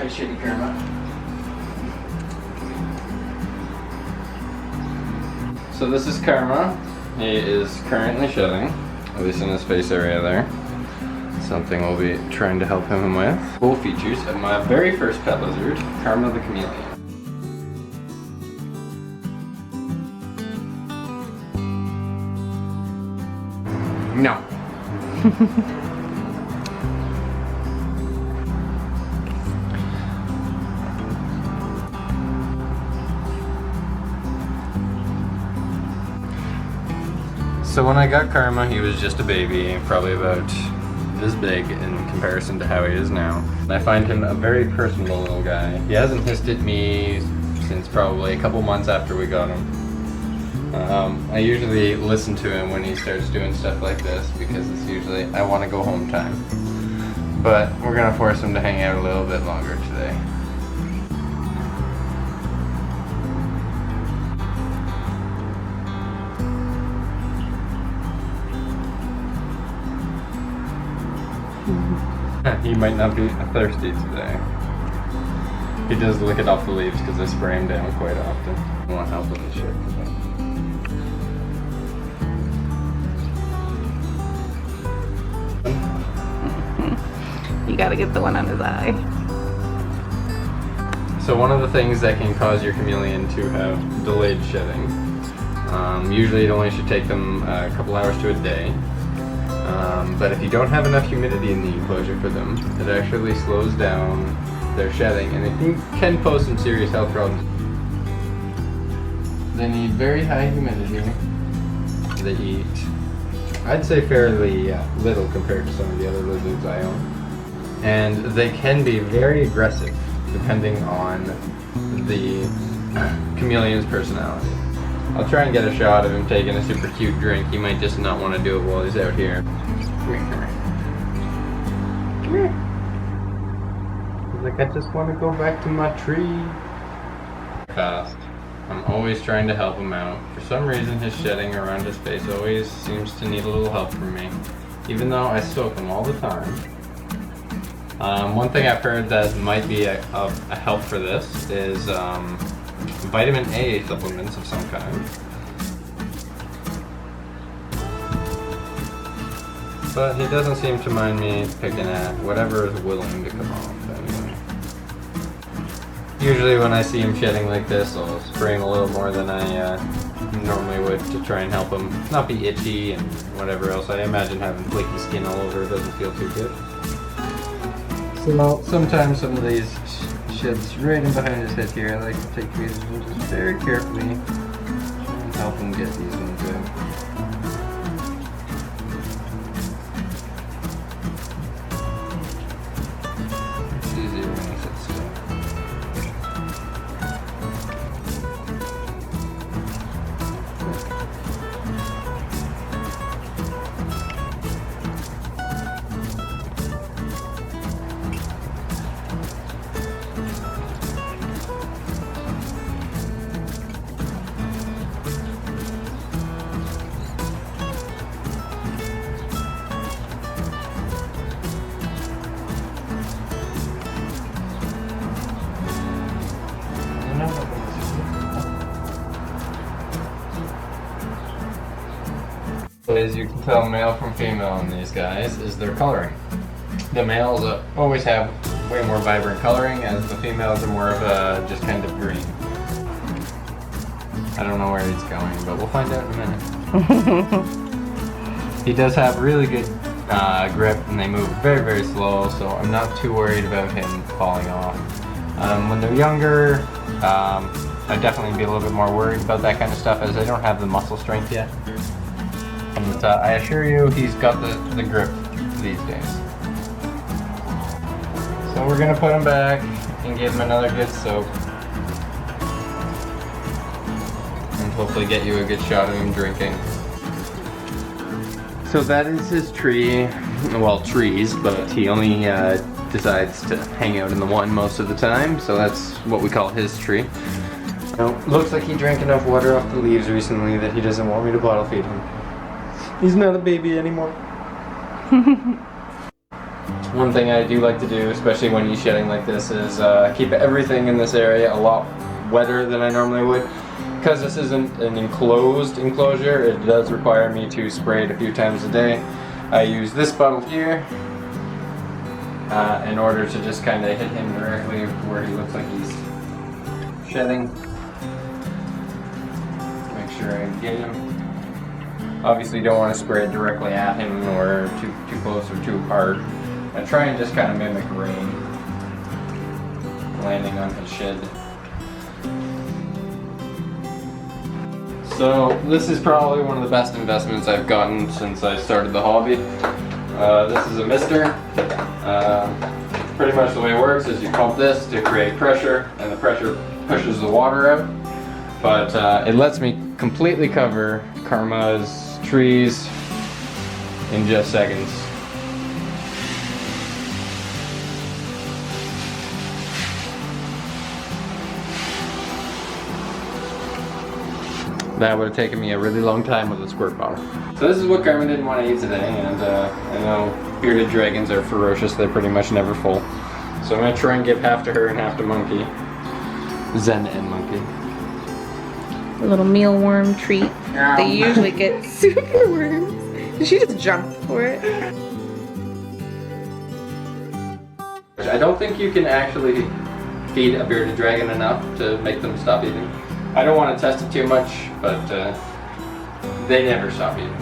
Hi, shitty Karma. So this is Karma. He is currently shedding, at least in his face area there. Something we'll be trying to help him with. Full features of my very first pet lizard, Karma the Chameleon. No. So when I got Karma, he was just a baby, probably about this big in comparison to how he is now. And I find him a very personable little guy. He hasn't hissed at me since probably a couple months after we got him. I usually listen to him when he starts doing stuff like this because it's usually I want to go home time. But we're gonna force him to hang out a little bit longer today. He might not be thirsty today. He does lick it off the leaves because I spray him down quite often. I want help with this shit today. You gotta get the one on his eye. So one of the things that can cause your chameleon to have delayed shedding, usually it only should take them a couple hours to a day. But if you don't have enough humidity in the enclosure for them, it actually slows down their shedding and it can pose some serious health problems. They need very high humidity. They eat, I'd say fairly little compared to some of the other lizards I own. And they can be very aggressive depending on the chameleon's personality. I'll try and get a shot of him taking a super cute drink. He might just not want to do it while he's out here. Come here. Come here. He's like, I just want to go back to my tree. Fast. I'm always trying to help him out. For some reason, his shedding around his face always seems to need a little help from me, even though I soak him all the time. One thing I've heard that might be a help for this is vitamin A supplements of some kind. But he doesn't seem to mind me picking at whatever is willing to come off anyway. Usually when I see him shedding like this, I'll spray him a little more than I normally would to try and help him not be itchy and whatever else. I imagine having flaky skin all over doesn't feel too good. So sometimes some of these sheds right in behind his head here, I like to take these and just very carefully and help him get these ones out. It's easier when he sits still. As you can tell male from female in these guys is their coloring. The males always have way more vibrant coloring, as the females are more of a just kind of green. I don't know where he's going, but we'll find out in a minute. He does have really good grip and they move very, very slow, so I'm not too worried about him falling off. When they're younger, I'd definitely be a little bit more worried about that kind of stuff as they don't have the muscle strength yet. But I assure you, he's got the grip these days. So we're gonna put him back and give him another good soak. And hopefully get you a good shot of him drinking. So that is his tree. Well, trees, but he only decides to hang out in the one most of the time. So that's what we call his tree. Now, looks like he drank enough water off the leaves recently that he doesn't want me to bottle feed him. He's not a baby anymore. One thing I do like to do, especially when he's shedding like this, is keep everything in this area a lot wetter than I normally would. Because this isn't an enclosed enclosure, it does require me to spray it a few times a day. I use this bottle here in order to just kind of hit him directly where he looks like he's shedding. Make sure I get him. Obviously you don't want to spray it directly at him or too close or too hard. I try and just kind of mimic rain landing on his shed. So this is probably one of the best investments I've gotten since I started the hobby. This is a mister. Pretty much the way it works is you pump this to create pressure, and the pressure pushes the water out. But it lets me completely cover Karma's trees in just seconds. That would have taken me a really long time with a squirt bottle. So this is what Karma didn't want to eat today, and I know bearded dragons are ferocious, they're pretty much never full. So I'm going to try and give half to her and half to Monkey. Zen and Monkey. A little mealworm treat. Ow. They usually get super worms. Did she just jump for it? I don't think you can actually feed a bearded dragon enough to make them stop eating. I don't want to test it too much, but they never stop eating.